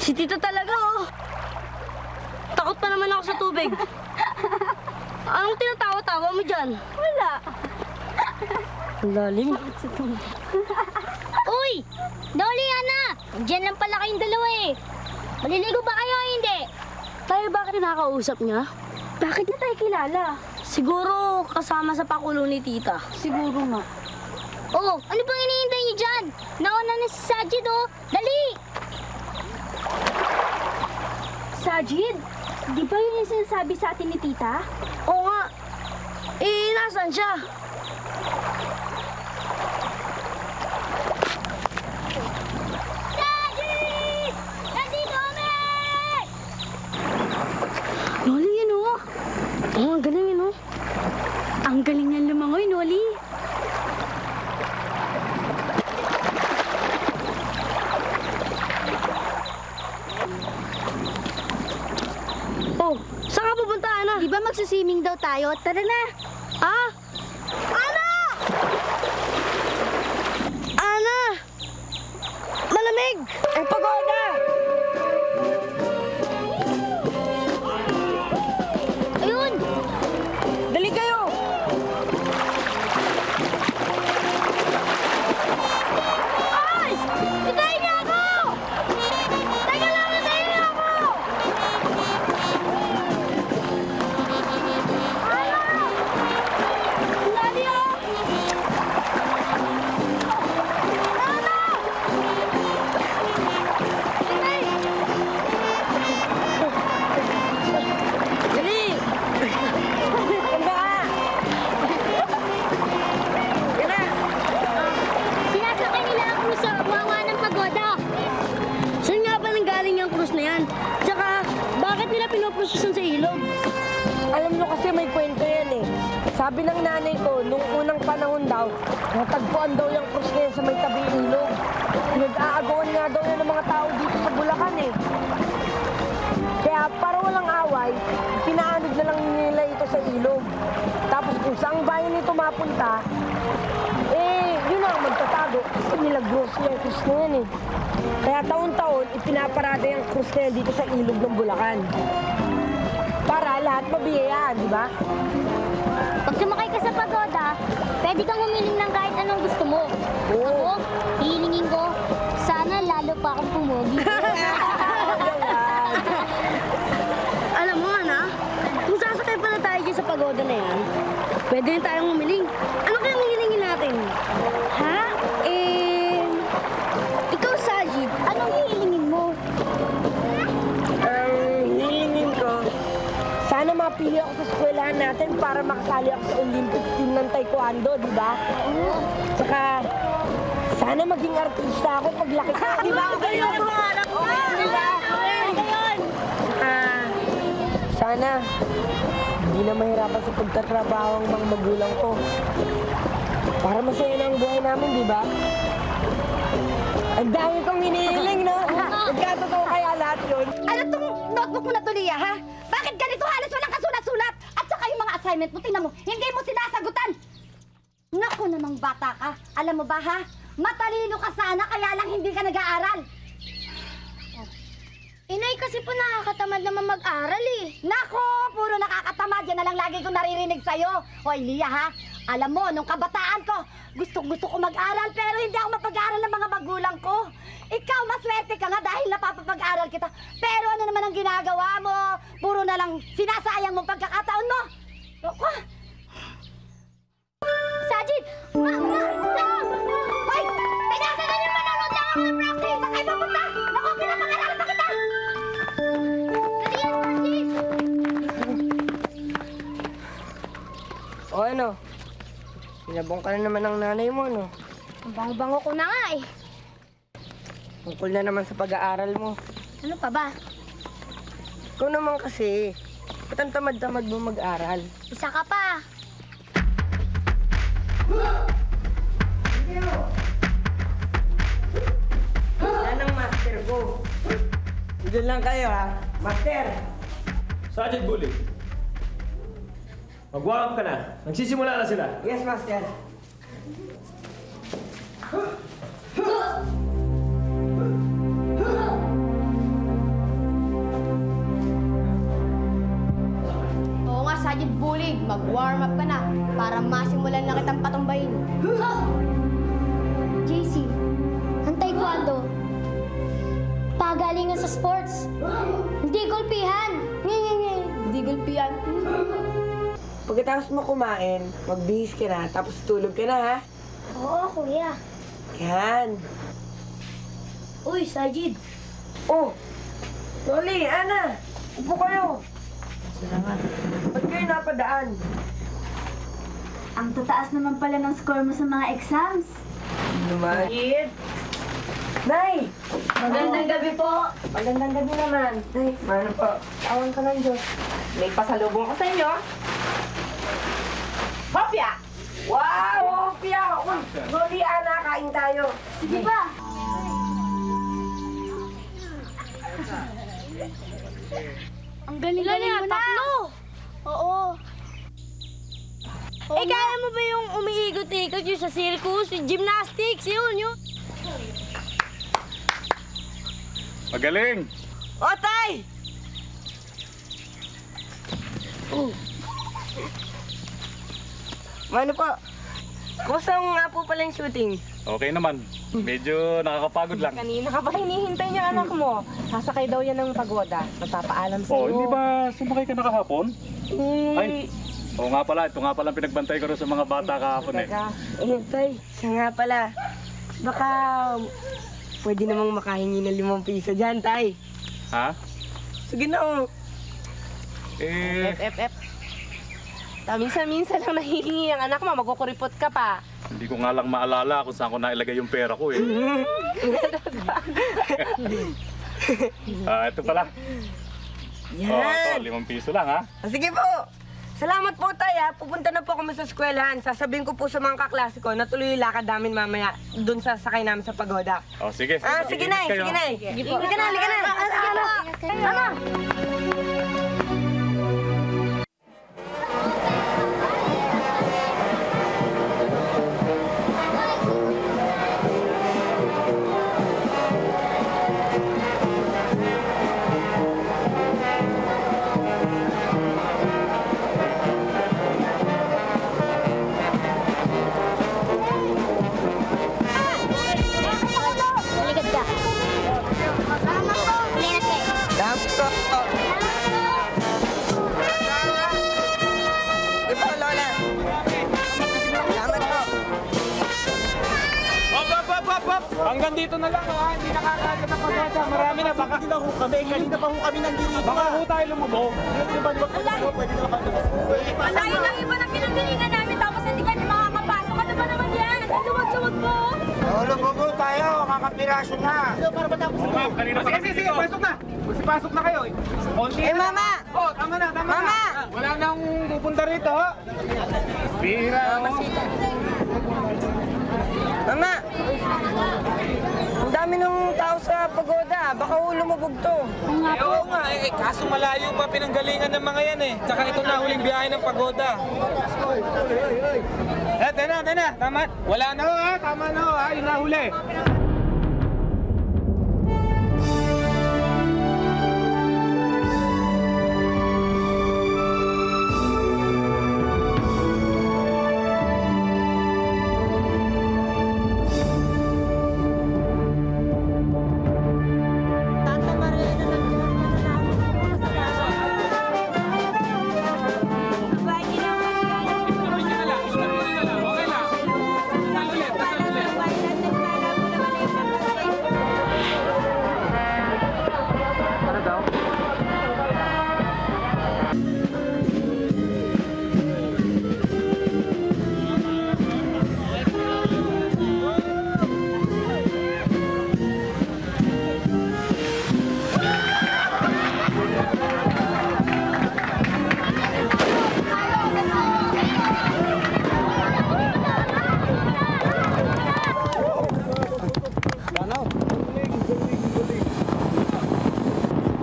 Si Tita talaga, oh. Takot pa naman ako sa tubig. Anong tinatawa-tawa mo dyan? Wala. Ang lalim. Uy! Dolly, Ana! Diyan lang pala kayong dalawa eh. Maliligo ba kayo o hindi? Tayo bakit nakakausap niya? Bakit na tayo kilala? Siguro kasama sa pakulo ni Tita. Siguro nga. Oh, ano bang hinihintay niyo dyan? Nauna na si Sajid oh. Dali! Sajid, di ba yun yung sinasabi sa atin ni Tita? Oo nga. Eh, nasaan siya? Sajid! Nandito kami! Noli, yun oh. Oo, ang galing yun, oh. Ang galing niyan lumangoy, Noli. Oh, saan ka pupunta, Ana? Di ba magsusiming daw tayo? Tara na. Ah? Ana! Ana! Malamig! Ang pagoda! Ayun! Dali kayo! Ay! Bitayin niyo ako! Teka lang, bitayin niyo ako! Lali, oh! Dali! Ang baka! Yan na! Sinasakay nila ang cruise sa wawa ng pagoda. Saan nga ba nanggaling yung cruise na yan? Tsaka, bakit nila pinoprosesyon sa ilog? Alam nyo kasi may kwento yan eh. Sabi ng nanay ko, nung unang panahon daw, natagpuan daw yung krus na yan sa may tabi ilog. Pinag-aagawan nga daw yan ng mga tao dito sa Bulacan eh. Kaya para walang away, pinaanod na lang nila ito sa ilog. Tapos kung saang bayan ito mapunta, eh, yun ang magtatago kasi nilagros yung krus na yan eh. Kaya taon-taon, ipinaparada yung krus na yan dito sa ilog ng Bulacan. Para lahat mabiyayaan, di ba? Pag sumakay ka sa pagoda, pwede kang humiling ng kahit anong gusto mo. Oo. Ako, hihilingin ko, sana lalo pa akong pumogi. Alam mo, Ana, kung sasakay pala tayo dyan sa pagoda na yan, pwede rin tayong humiling. Ano kayang hihilingin natin? Ha? Ikaw, Sajid, anong hihilingin mo? Ang hihingin ko, sana mapili ako sa eskwelahan natin para makasali ako sa Olympic team ng Taekwondo, di ba? Saka, sana maging artista ako paglaki ko, di ba? Ayun ang pangarap ko! Di ba? Sana, hindi na mahirapan sa pagtatrabaho ang mga magulang ko. Para masaya na ang buhay namin, di ba? Ang dami kong hinihiling, no? Nagkatotoo kaya lahat yun. Ano tong notebook mo na to, Lia, ha? Bakit ganito halos walang kasulat-sulat? At saka yung mga assignment mo, tingnan mo, hindi mo sinasagutan. Naku namang bata ka. Alam mo ba, ha? Matalino ka sana, kaya lang hindi ka nag-aaral. Inay, kasi po nakakatamad naman mag-aral eh. Nako, puro nakakatamad. Yan na lang lagi kong naririnig sa'yo. Hoy, Lia, ha? Alam mo, nung kabataan ko, gusto ko mag-aral, pero hindi ako mapag-aral ng mga magulang ko. Ikaw, maswerte ka nga dahil napapag-aral kita. Pero ano naman ang ginagawa mo? Puro na lang sinasayang mong pagkakataon mo. Naku! Sajid! Hoy! Tinasan na yung manonood lang ako ng practice! Saan kayo papunta? Naku, pinapag-aral pa kita! Dali yan, Sajid! O ano? Sinabong ka na naman ng nanay mo, no? Ang bango-bango ko na nga eh. Tungkol na naman sa pag-aaral mo. Ano pa ba? Ikaw naman kasi, ba't ang tamad-tamad mo mag-aral? Isa ka pa. Yan ang master ko. Diyan lang kayo, ha? Master! Sergeant Bully. Mag-warm up ka na. Nagsisimula na sila. Yes, master. Bully, mag-warm up ka na para masimulan na kitang patumbayin. JC, ang taekwondo. Pagalingan sa sports. Hindi gulpihan. Hindi gulpian. Pagkatapos mo kumain, magbihis ka na, tapos tulog ka na, ha? Oo, kuya. Yan. Uy, Sajid. Oh! Loli, Ana! Upo kayo! Salamat. Ba't kayo napadaan? Ang tataas naman pala ng score mo sa mga exams. Naman. Nay! Magandang gabi po. Magandang gabi naman. Nay, paano po? Awan ka ng Diyos. May pasalubong ko sa inyo. Hopya! Wow! Opia! Uy! Loli, Ana, kain tayo. Sige ba? Ang galing-galing mo na. Tatlo! Oo. Eh, kaya mo ba yung umiikot-ikot yung sa circus, yung gymnastics, yun? Magaling! O, Tay! Ano po? Kumusta nga po pala yung shooting? Okay naman. Medyo nakakapagod lang. Kanina ka ba hinihintay niya anak mo? Sasakay daw yan ng pagoda. Magpapaalam sa'yo. Oh, hindi ba sumakay ka na kahapon? Eh, Ay, oo nga pala. Ito nga pala ang pinagbantay ko rin sa mga bata kahapon eh. Tay, siya nga pala. Baka pwede namang makahingi ng 5 piso dyan, Tay. Ha? Sige na, oh. Eh, F. Minsan-minsan lang nahihingi ang anak mo. Magkukuripot ka pa. hindi ko nga lang maalala kung saan ko nailagay yung pera ko eh. Ito pala. Yan. Ito, 5 piso lang ha. Sige po. Salamat po, Tay, ha. Pupunta na po kami sa eskwelahan. Sasabihin ko po sa mga kaklase ko na tuloy yung lakad namin mamaya doon sa sakay namin sa pagoda. Oh, sige. Sige, Nay. Kayo. Sige, Nay. Sige po. Halika na, halika na. Ano? Maligad ka. Dapat ko. Ito, Lola. Salamat po. Hop! Hanggang dito na lang ha. Hindi nakakaagad ang pagoda. Marami na. Baka hindi na ho kami. Kanina pa ho kami nang dirito. Baka ho tayo lumubog. Ang layo ng iba ng pinanggalingan namin tapos hindi kami makakapasok. Ano ba naman yan? Ang luwag-luwag mo. Lumubog tayo. Kakapirasyon na. Para matapos na. Sige. Pasok na. Pasok na kayo. Eh, Mama! Oh, tama na. Mama! Wala nang pupunta rito. Bihira. Mama! Ang dami ng tao sa pagoda. Baka lumubog to. Oo nga. Kaso malayo pa pinanggalingan ng mga yan eh. Tsaka ito na huling biyahe ng pagoda. Tayo na. Tama. Wala na ho ha. Tama na ho ha. Yun na huli.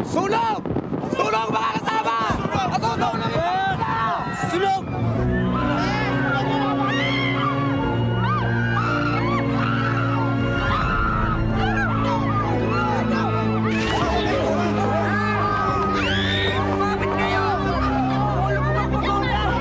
Sunog! Sunog mga kasama! Sunog na rin! Sunog! Lumabit kayo! Ulong mo ba pagoda?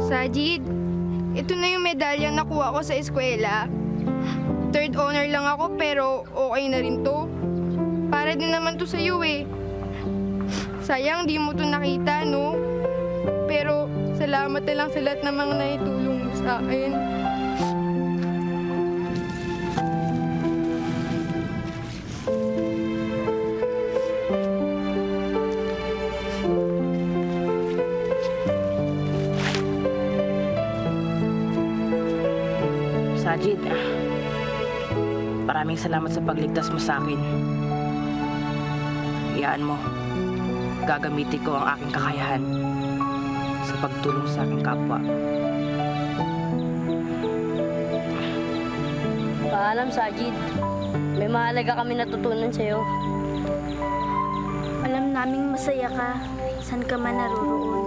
Sajid, ito na yung medalyang nakuha ko sa eskwela. 3rd honor lang ako pero okay na rin to. Para din naman to sa'yo eh. Sayang di mo to nakita, no? Pero salamat na lang sa lahat ng mga naitulong mo sa akin. Sajid, maraming salamat sa pagligtas mo sa akin. Iyaan mo, gagamitin ko ang aking kakayahan sa pagtulong sa aking kapwa. Paalam, Sajid. May mahalaga kami natutunan sa'yo. Alam naming masaya ka, saan ka man naroroon.